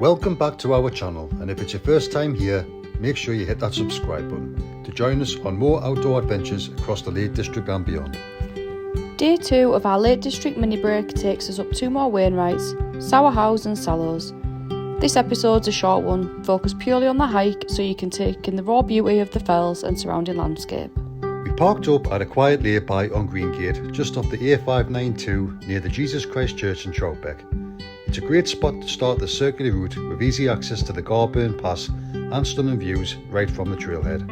Welcome back to our channel, and if it's your first time here, make sure you hit that subscribe button to join us on more outdoor adventures across the Lake District and beyond. Day 2 of our Lake District mini break takes us up 2 more Wainwrights, Howes and Sallows. This episode's a short one, focused purely on the hike so you can take in the raw beauty of the fells and surrounding landscape. We parked up at a quiet lay-by on Greengate, just off the A592 near the Jesus Christ Church in Troutbeck. It's a great spot to start the circular route with easy access to the Garburn Pass and stunning views right from the trailhead.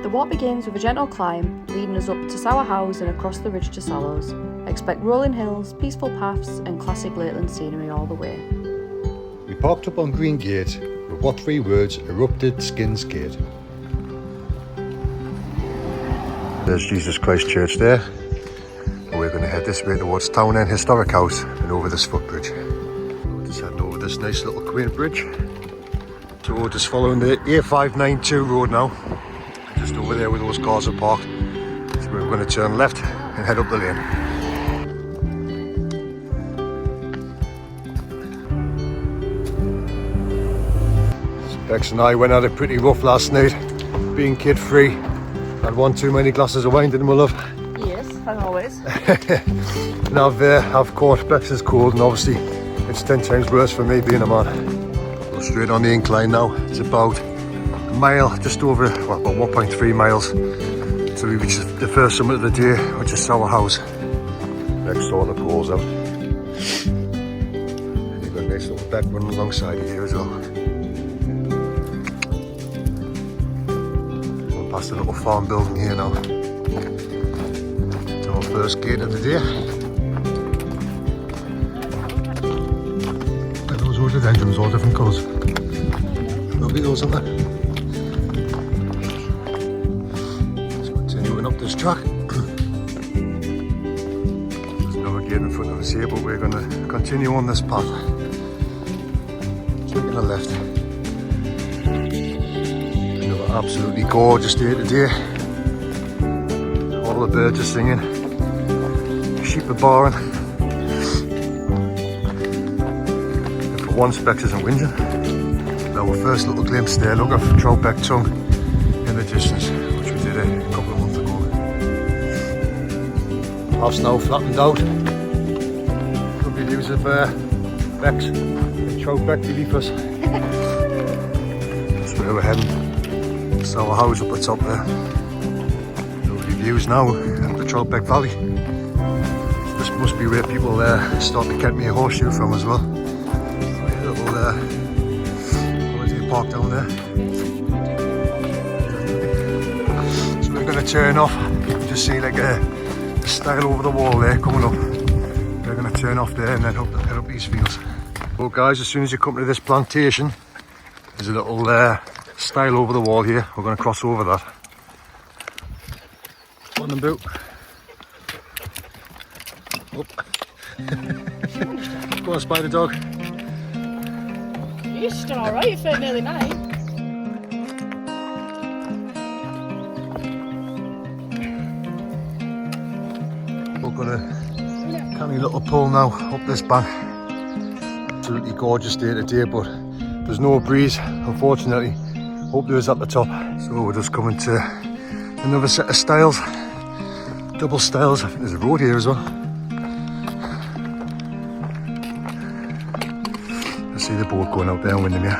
The walk begins with a gentle climb, leading us up to Howes and across the ridge to Sallows. Expect rolling hills, peaceful paths and classic Lakeland scenery all the way. We parked up on Greengate with what 3 words erupted Skins Gate. There's Jesus Christ Church there. We're going to head this way towards Town End Historic House and over this footbridge. Just heading over this nice little quaint bridge. So we're just following the A592 road now. Just over there where those cars are parked. So we're going to turn left and head up the lane. Bex and I went at it pretty rough last night, being kid free. Had one too many glasses of wine, didn't we, love? Yes, as always. And I've caught Bex's cold, and obviously it's 10 times worse for me being a man. Go straight on the incline now. It's about a mile, just over, well, about 1.3 miles. So we reached the first summit of the day, which is Howes. Bex sorting the poles out. And you've got a nice little beck running alongside you here as well. Going past the little farm building here now. To our first gate of the day. Rhododendrons, all different colours. Lovely those, aren't they? Let's continuing up this track. There's another gate in front of us here, but we're going to continue on this path. Taking a left. Another absolutely gorgeous day today. All the birds are singing. Sheep are barring. One Specs isn't whinging. Our first little glimpse there, look at Troutbeck Tongue in the distance, which we did a couple of months ago. Path's now flattened out. Lovely views of Becks and Troutbeck beneath us. That's where we're heading. So our house up the top there. Lovely views now of the Troutbeck Valley. This must be where people start the Kentmere Horseshoe from as well. Holiday park down there. So we're going to turn off. You can just see like a stile over the wall there coming up. We're going to turn off there and then head up these fields. Well guys, as soon as you come to this plantation, there's a little stile over the wall here. We're going to cross over that. On and boot. Up. Go on, spider dog. You're still alright for nearly 9. We're gonna canny little pull now up this bank. Absolutely gorgeous day today, but there's no breeze, unfortunately. Hope there is at the top. So we're just coming to another set of stiles, double stiles. I think there's a road here as well. See the boat going out there in Windermere.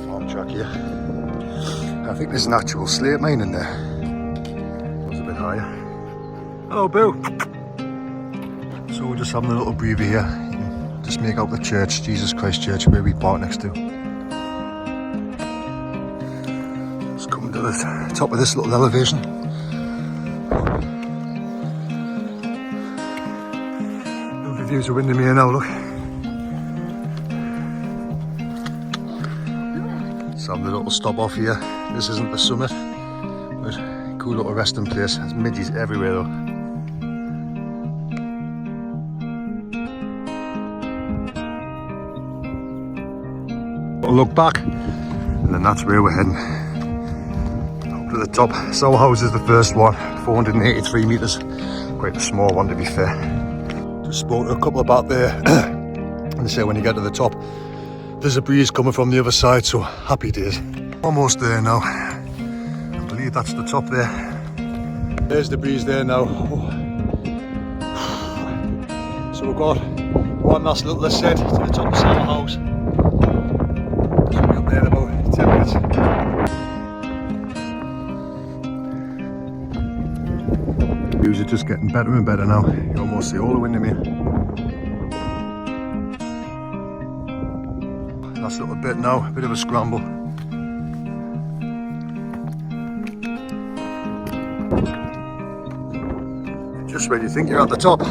Farm track here. I think there's an actual slate mine in there. Goes a bit higher. Hello, Boo. So we're just having a little breather here. You can just make out the church, Jesus Christ Church, where we park next to. To the top of this little elevation. Lovely views of Windermere now, look. Let's have a little stop off here. This isn't the summit, but cool little resting place. There's midges everywhere though. We'll look back and then that's where we're heading. to the top. Sour Howes is the first one, 483 metres. Quite a small one to be fair. Just spoke to a couple about there and they say when you get to the top there's a breeze coming from the other side, so happy days. Almost there now. I believe that's the top there. There's the breeze there now. Oh. So we've got one last little ascent to the top of Sour Howes. Should be up there in about 10 minutes. Views are just getting better and better now. You almost see all the wind in here. Last little bit now, a bit of a scramble. Just when you think you're at the top.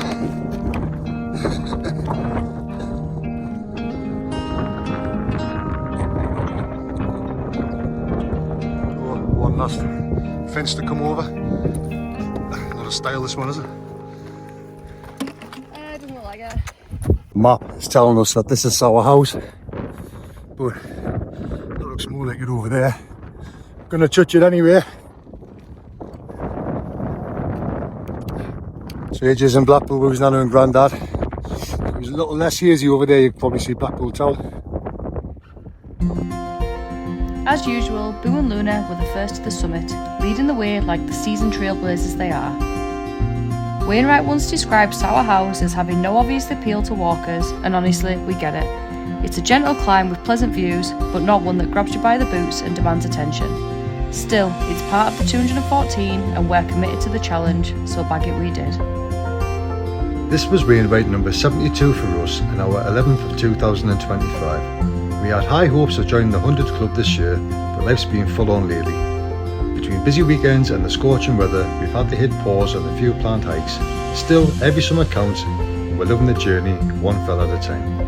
One last fence to come over. Not a style this one, is it? Doesn't look like it. Map is telling us that this is Sour Howes, but it looks more like it over there. Gonna touch it anyway. So AJ's in Blackpool with his nana and granddad. It was a little less hazy over there, you can probably see Blackpool Town. As usual, Boo and Luna were the first to the summit, leading the way like the seasoned trailblazers they are. Wainwright once described Sour Howes as having no obvious appeal to walkers, and honestly, we get it. It's a gentle climb with pleasant views, but not one that grabs you by the boots and demands attention. Still, it's part of the 214 and we're committed to the challenge, so bag it we did. This was Wainwright number 72 for us and our 11th of 2025. We had high hopes of joining the 100 club this year, but life's been full on lately. Between busy weekends and the scorching weather, we've had to hit pause on a few planned hikes. Still, every summer counts, and we're living the journey one fell at a time.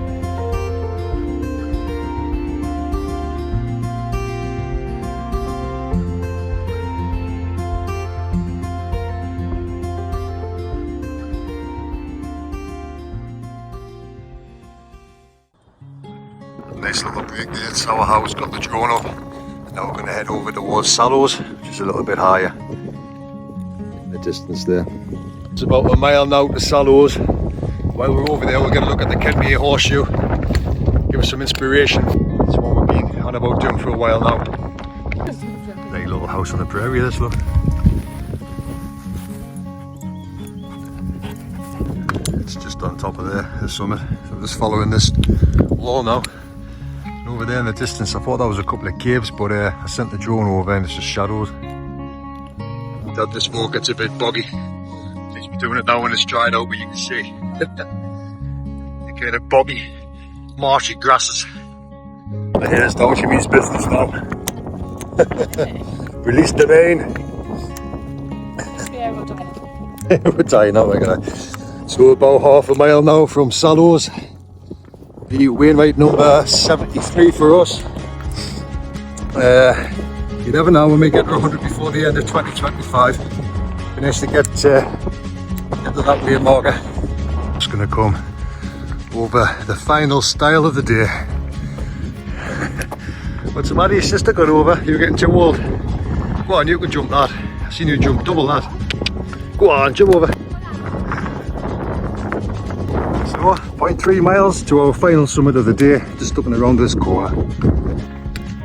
Nice little break there at Sour Howes, got the drone up. Now we're going to head over towards Sallows, which is a little bit higher in the distance there. It's about a mile now to Sallows. While we're over there, we'll get a look at the Kenmare Horseshoe, give us some inspiration. It's what we've been on about doing for a while now. Nice little house on the prairie, this look. It's just on top of there, the summit. So I'm just following this wall now. Over there in the distance, I thought that was a couple of caves, but I sent the drone over and it's just shadows. That this walk gets a bit boggy. He's been doing it now when it's dried out, but you can see the kind of boggy, marshy grasses. The hair's down, she means business now. Release the mane. Yeah, we're done. We're dying now, we're gonna. So about half a mile now from Sallows. The Wainwright number 73 for us. You never know, we may get to 100 before the end of 2025. Be nice to get to that way marker. Just going to come over the final style of the day. What's the matter? Your sister got over. You're getting too old. Go on, you can jump that. I've seen you jump double that. Go on, jump over. 0.3 miles to our final summit of the day, just up and around this corner.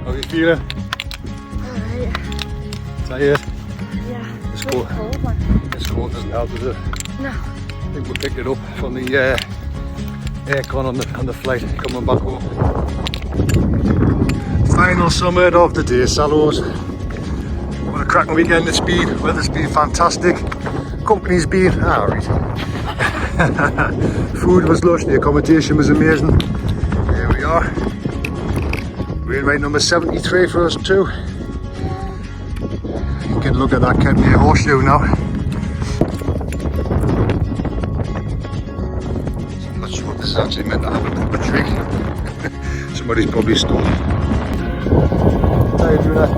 How are you feeling? Alright. Tired? Yeah. This coat doesn't help, does it? No. I think we picked it up from the aircon on the flight coming back home. Final summit of the day, Sallows. What a cracking weekend it's been. Weather's been fantastic. Company's been alright. Food was lush, the accommodation was amazing. There we are. Wainwright number 73 for us too. You can look at that Kenmare Horseshoe now. I'm not sure if this is actually meant to have a proper trick. Somebody's probably stolen. How you doing that?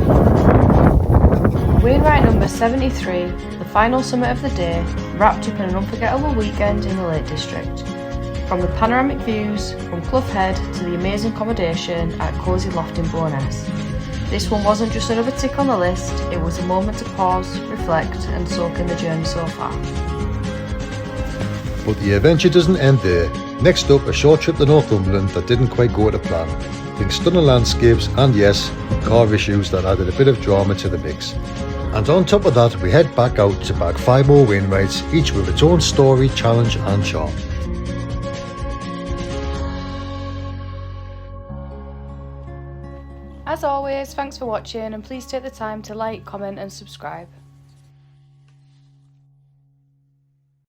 Wainwright number 73, the final summit of the day, wrapped up in an unforgettable weekend in the Lake District. From the panoramic views from Clough Head to the amazing accommodation at Cosy Loft in Bowness. This one wasn't just another tick on the list, it was a moment to pause, reflect and soak in the journey so far. But the adventure doesn't end there. Next up, a short trip to Northumberland that didn't quite go to plan. Being stunning landscapes and yes, car issues that added a bit of drama to the mix. And on top of that, we head back out to bag 5 more Wainwrights, each with its own story, challenge and charm. As always, thanks for watching and please take the time to like, comment and subscribe.